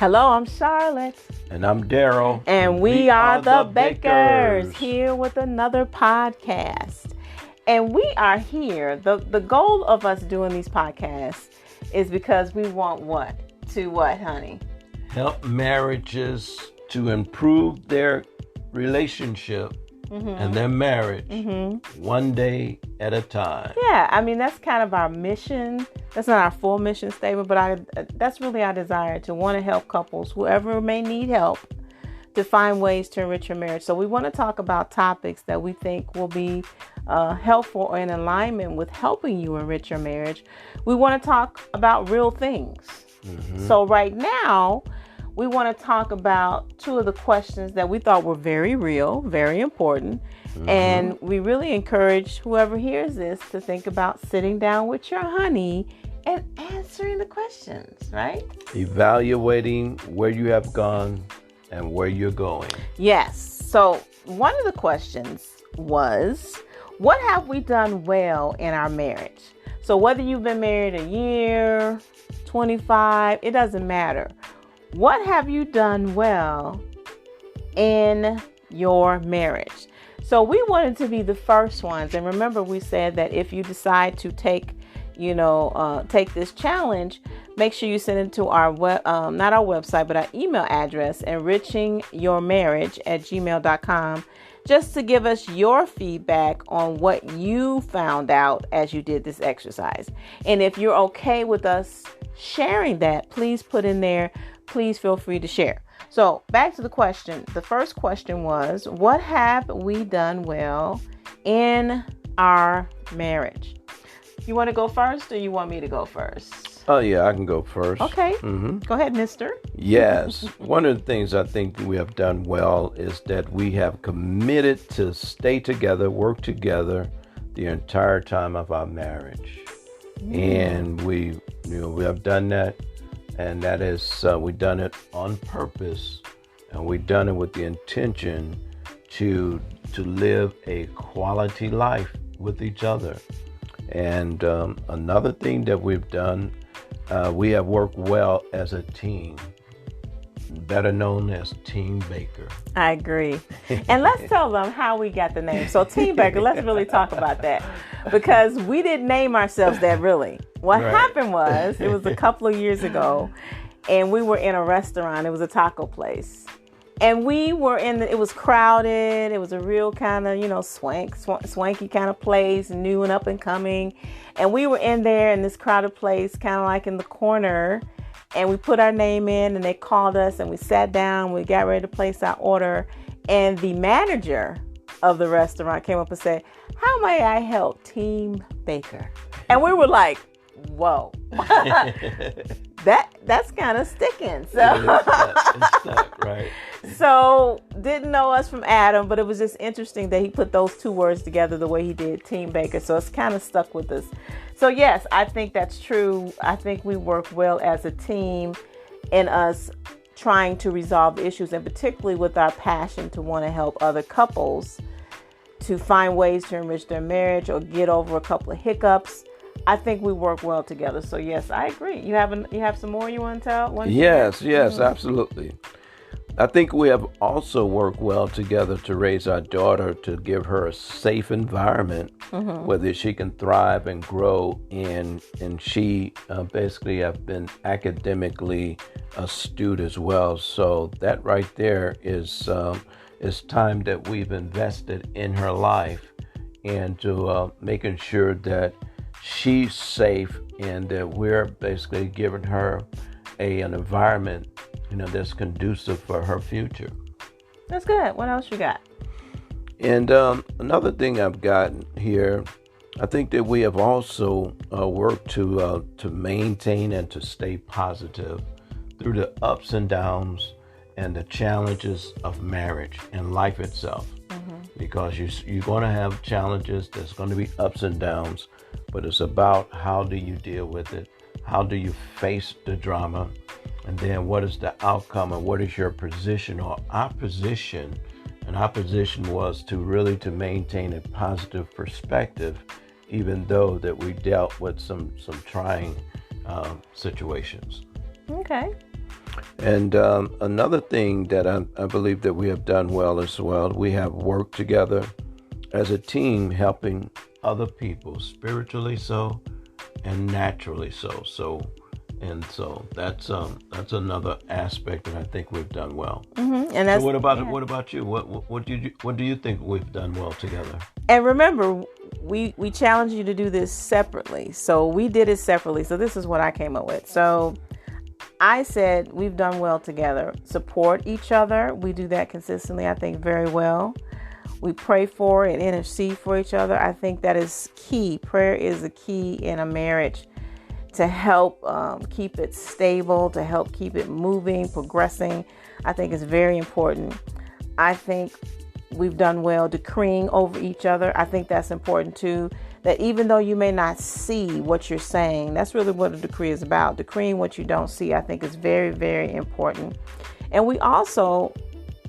Hello, I'm Charlotte. And I'm Daryl. And we are the Bakers, here with another podcast. And we are here. The goal of us doing these podcasts is because we want what? To what, honey? Help marriages to improve their relationship and their marriage one day at a time. Yeah, I mean, that's kind of our mission. That's not our full mission statement, but that's really our desire, to want to help couples, whoever may need help, to find ways to enrich your marriage. So we want to talk about topics that we think will be helpful or in alignment with helping you enrich your marriage. We want to talk about real things. So right now, we want to talk about two of the questions that we thought were very real, very important. And we really encourage whoever hears this to think about sitting down with your honey and answering the questions, right? Evaluating where you have gone and where you're going. Yes. So one of the questions was, what have we done well in our marriage? So whether you've been married a year, 25, it doesn't matter. What have you done well in your marriage? So we wanted to be the first ones. And remember, we said that if you decide to take this challenge, make sure you send it to our not our website, but our email address, enrichingyourmarriage@gmail.com, just to give us your feedback on what you found out as you did this exercise. And if you're okay with us sharing that, please put in there, please feel free to share. So back to the question. The first question was, what have we done well in our marriage? You want to go first, or you want me to go first? Oh, yeah, I can go first. Okay. Go ahead, mister. Yes. One of the things I think we have done well is that we have committed to stay together, work together the entire time of our marriage. And we have done that. And that is, we've done it on purpose, and we've done it with the intention to live a quality life with each other. And another thing that we've done, we have worked well as a team, better known as Team Baker. I agree. And let's tell them how we got the name. So Team Baker, let's really talk about that, because we didn't name ourselves that really. What happened was, it was a couple of years ago, and we were in a restaurant. It was a taco place. And we were it was crowded. It was a real kind of, swanky kind of place, new and up and coming. And we were in there in this crowded place, kind of like in the corner. And we put our name in, and they called us, and we sat down. We got ready to place our order. And the manager of the restaurant came up and said, "How may I help Team Baker?" And we were like, whoa, that's kind of sticking. So, it's stuck, right? So didn't know us from Adam, but it was just interesting that he put those two words together the way he did, Team Baker. So it's kind of stuck with us. So yes, I think that's true. I think we work well as a team in us trying to resolve issues, and particularly with our passion to want to help other couples to find ways to enrich their marriage or get over a couple of hiccups. I think we work well together. So yes, I agree. You have some more you want to tell? Yes, absolutely. I think we have also worked well together to raise our daughter, to give her a safe environment where she can thrive and grow in. And she basically have been academically astute as well. So that right there is time that we've invested in her life, and to making sure that she's safe, and that we're basically giving her an environment, that's conducive for her future. That's good. What else you got? And another thing I've got here, I think that we have also worked to maintain and to stay positive through the ups and downs and the challenges of marriage and life itself. Because you're going to have challenges. There's going to be ups and downs, but it's about how do you deal with it? How do you face the drama? And then what is the outcome, and what is your position or our position? And our position was to maintain a positive perspective, even though that we dealt with some trying situations. Okay. And another thing that I believe that we have done well as well, we have worked together as a team, helping other people spiritually so and naturally so. So that's another aspect that I think we've done well. Mm-hmm. And that's, so what about you? What do you think we've done well together? And remember, we challenged you to do this separately. So we did it separately. So this is what I came up with. So I said we've done well together. Support each other. We do that consistently, I think, very well. We pray for and intercede for each other. I think that is key. Prayer is a key in a marriage to help keep it stable, to help keep it moving, progressing. I think it's very important. I think we've done well decreeing over each other. I think that's important too, that even though you may not see what you're saying, that's really what a decree is about. Decreeing what you don't see, I think, is very, very important. And we also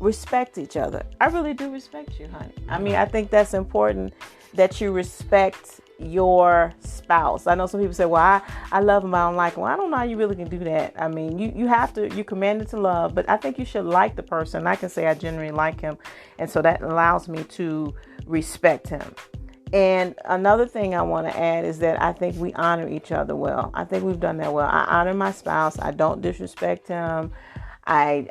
respect each other. I really do respect you, honey. I mean, I think that's important, that you respect your spouse. I know some people say, well, I love him, I don't like him. Well, I don't know how you really can do that. I mean, you have to, you're commanded to love, but I think you should like the person. I can say I genuinely like him. And so that allows me to respect him. And another thing I want to add is that I think we honor each other well. I think we've done that well. I honor my spouse. I don't disrespect him. I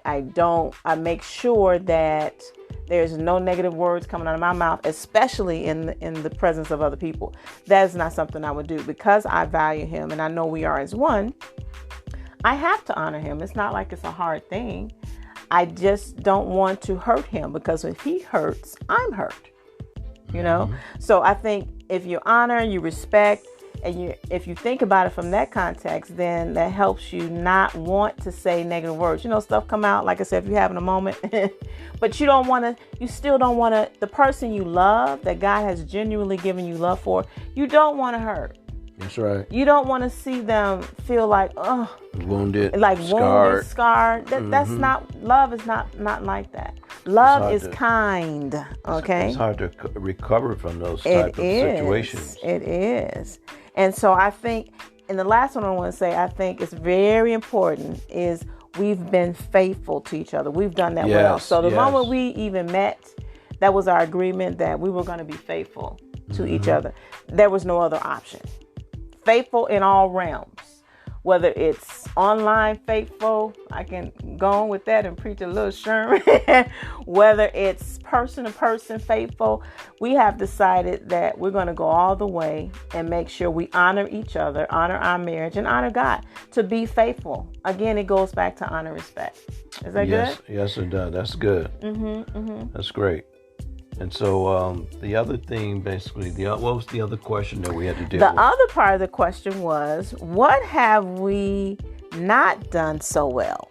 make sure that there's no negative words coming out of my mouth, especially in the presence of other people. That is not something I would do, because I value him and I know we are as one. I have to honor him. It's not like it's a hard thing. I just don't want to hurt him, because if he hurts, I'm hurt. You know? Mm-hmm. So I think if you honor, you respect, and if you think about it from that context, then that helps you not want to say negative words. You know, stuff come out, like I said, if you're having a moment, but you still don't want to, the person you love, that God has genuinely given you love for, you don't want to hurt. That's right. You don't want to see them feel like, oh, wounded, scarred. That's not, love is not like that. Love is kind. Okay. It's hard to recover from those type of situations. It is. And so I think, and the last one I want to say, I think it's very important, is we've been faithful to each other. We've done that well. So the moment we even met, that was our agreement that we were going to be faithful to each other. There was no other option. Faithful in all realms, whether it's online faithful, I can go on with that and preach a little sermon, whether it's person to person faithful. We have decided that we're going to go all the way and make sure we honor each other, honor our marriage, and honor God, to be faithful. Again, it goes back to honor, respect. Is that good? Yes, it does. That's good. That's great. And so the other thing, basically, what was the other question that we had to deal with? The other part of the question was, what have we not done so well?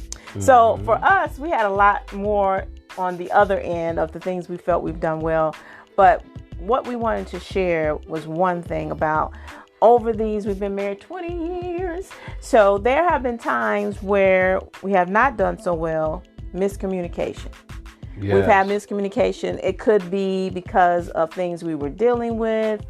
Mm-hmm. So for us, we had a lot more on the other end of the things we felt we've done well. But what we wanted to share was one thing about, over these, we've been married 20 years. So there have been times where we have not done so well. Miscommunication. Yes. We've had miscommunication. It could be because of things we were dealing with,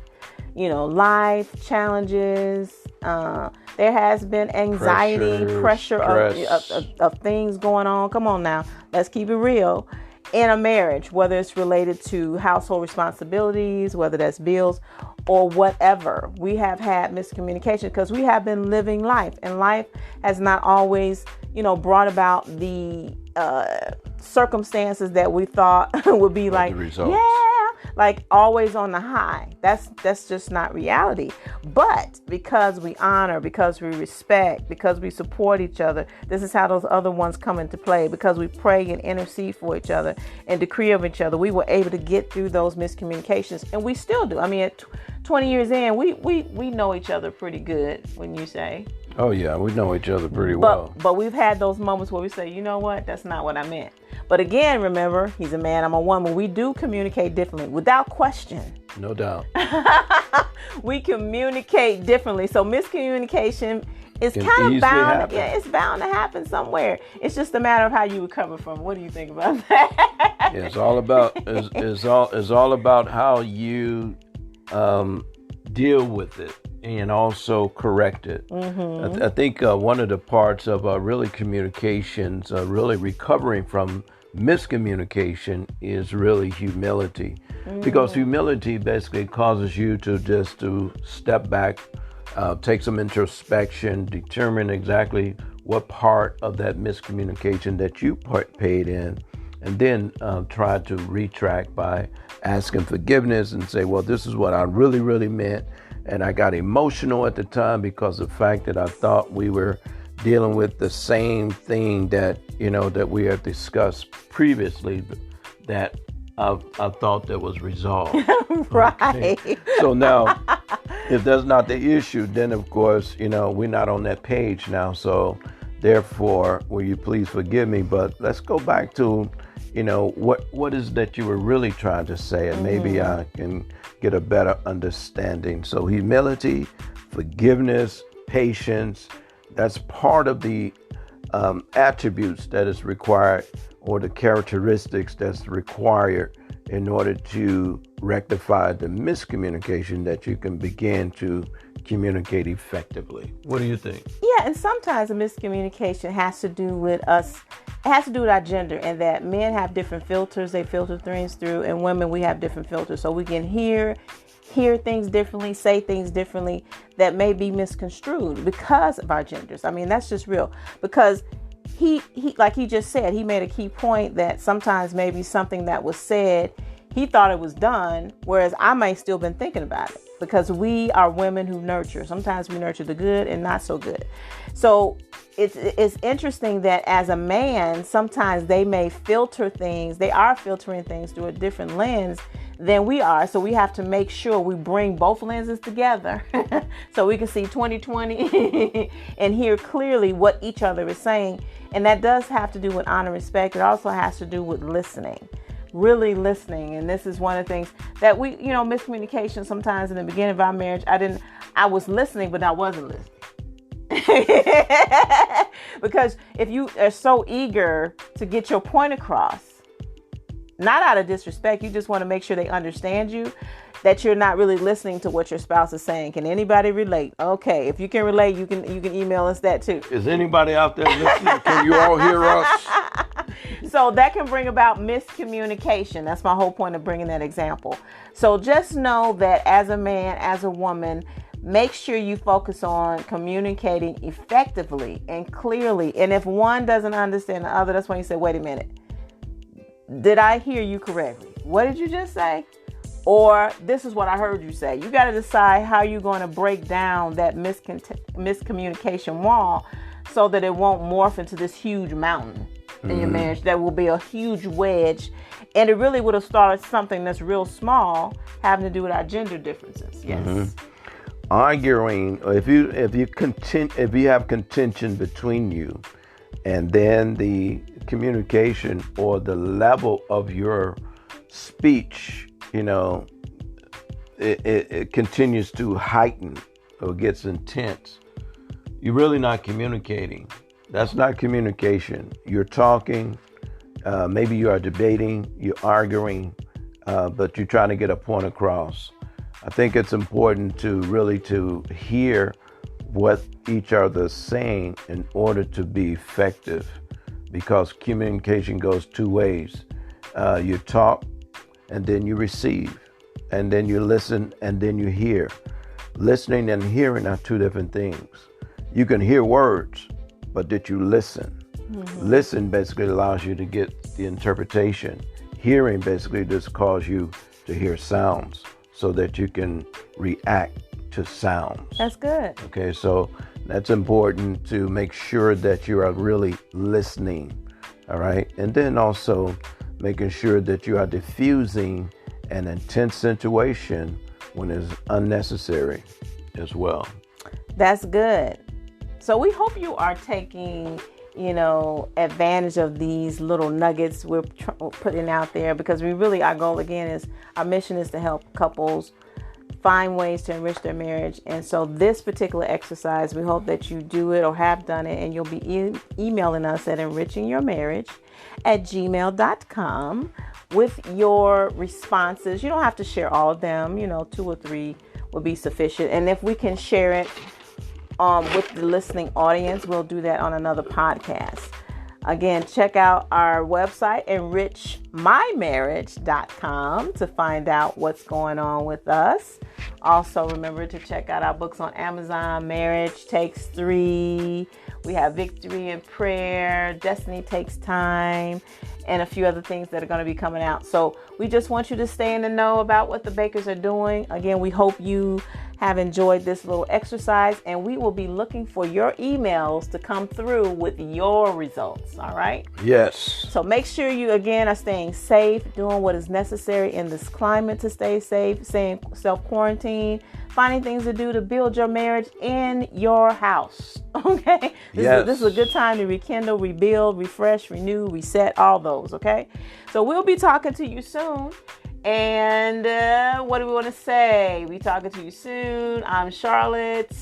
life challenges. There has been anxiety, pressure of things going on. Come on now, let's keep it real. In a marriage, whether it's related to household responsibilities, whether that's bills or whatever, we have had miscommunication because we have been living life, and life has not always, brought about the circumstances that we thought would be like, like always on the high. That's just not reality. But because we honor, because we respect, because we support each other, this is how those other ones come into play. Because we pray and intercede for each other and decree of each other, we were able to get through those miscommunications, and we still do. I mean, at 20 years in, we know each other pretty good, when you say. Oh yeah, we know each other pretty well. But we've had those moments where we say, you know what, that's not what I meant. But again, remember, he's a man, I'm a woman. We do communicate differently, without question. No doubt. We communicate differently. So miscommunication is kind of bound. Yeah, it's bound to happen somewhere. It's just a matter of how you recover from it. What do you think about that? Yeah, it's all about how you deal with it and also correct it. I think one of the parts of really communications, really recovering from miscommunication, is really humility, because humility basically causes you to step back, take some introspection, determine exactly what part of that miscommunication that you paid in, and then try to retract by asking forgiveness and say, well, this is what I really, really meant. And I got emotional at the time because of the fact that I thought we were dealing with the same thing that, that we had discussed previously, that I thought that was resolved. Right. Okay. So now, if that's not the issue, then of course, we're not on that page now. So therefore, will you please forgive me? But let's go back to, what is that you were really trying to say, and maybe I can get a better understanding. So humility, forgiveness, patience, that's part of the attributes that is required, or the characteristics that's required in order to rectify the miscommunication, that you can begin to communicate effectively. What do you think? Yeah, and sometimes a miscommunication has to do with us. It has to do with our gender, and that men have different filters they filter things through, and women, we have different filters. So we can hear things differently, say things differently that may be misconstrued because of our genders. I mean, that's just real. Because he like he just said, he made a key point that sometimes maybe something that was said, he thought it was done, whereas I may still been thinking about it, because we are women who nurture. Sometimes we nurture the good and not so good. So it's interesting that as a man, sometimes they may filter things. They are filtering things through a different lens than we are. So we have to make sure we bring both lenses together so we can see 20/20 and hear clearly what each other is saying. And that does have to do with honor and respect. It also has to do with listening. Really listening. And this is one of the things that we, miscommunication sometimes in the beginning of our marriage. I was listening, but I wasn't listening. Because if you are so eager to get your point across, not out of disrespect, you just want to make sure they understand you, that you're not really listening to what your spouse is saying. Can anybody relate? Okay, if you can relate, you can email us that too. Is anybody out there listening? Can you all hear us? So that can bring about miscommunication. That's my whole point of bringing that example. So just know that as a man, as a woman, make sure you focus on communicating effectively and clearly. And if one doesn't understand the other, that's when you say, wait a minute. Did I hear you correctly? What did you just say? Or this is what I heard you say. You got to decide how you're going to break down that miscommunication wall so that it won't morph into this huge mountain in your marriage. That will be a huge wedge. And it really would have started something that's real small, having to do with our gender differences. Yes. Arguing, if you have contention between you, and then the communication or the level of your speech, it continues to heighten or gets intense, you're really not communicating. That's not communication. You're talking, maybe you are debating, you're arguing, but you're trying to get a point across. I think it's important to really to hear what each other is saying in order to be effective, because communication goes two ways. You talk and then you receive, and then you listen and then you hear. Listening and hearing are two different things. You can hear words, but did you listen? Listen basically allows you to get the interpretation. Hearing basically just calls you to hear sounds so that you can react to sounds. That's good. Okay, so that's important to make sure that you are really listening. All right. And then also making sure that you are diffusing an intense situation when it's unnecessary as well. That's good. So we hope you are taking, advantage of these little nuggets we're putting out there, because our goal again is, our mission is to help couples find ways to enrich their marriage. And so this particular exercise, we hope that you do it or have done it, and you'll be emailing us at enrichingyourmarriage@gmail.com with your responses. You don't have to share all of them, 2 or 3 would be sufficient. And if we can share it with the listening audience, we'll do that on another podcast. Again, check out our website, enrichmymarriage.com, to find out what's going on with us. Also, remember to check out our books on Amazon. Marriage Takes 3. We have Victory in Prayer, Destiny Takes Time, and a few other things that are going to be coming out. So we just want you to stay in the know about what the Bakers are doing. Again, we hope you have enjoyed this little exercise, and we will be looking for your emails to come through with your results. All right? Yes. So make sure you, again, are staying safe, doing what is necessary in this climate to stay safe, staying self-quarantine, finding things to do to build your marriage in your house. Okay? This is a good time to rekindle, rebuild, refresh, renew, reset, all those. Okay? So we'll be talking to you soon. And what do we want to say? We talking to you soon. I'm Charlotte.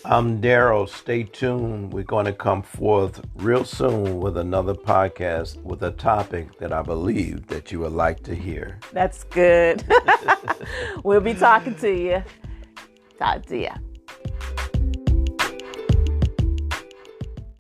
I'm Daryl. Stay tuned. We're going to come forth real soon with another podcast with a topic that I believe that you would like to hear. That's good. We'll be talking to you. Talk to you.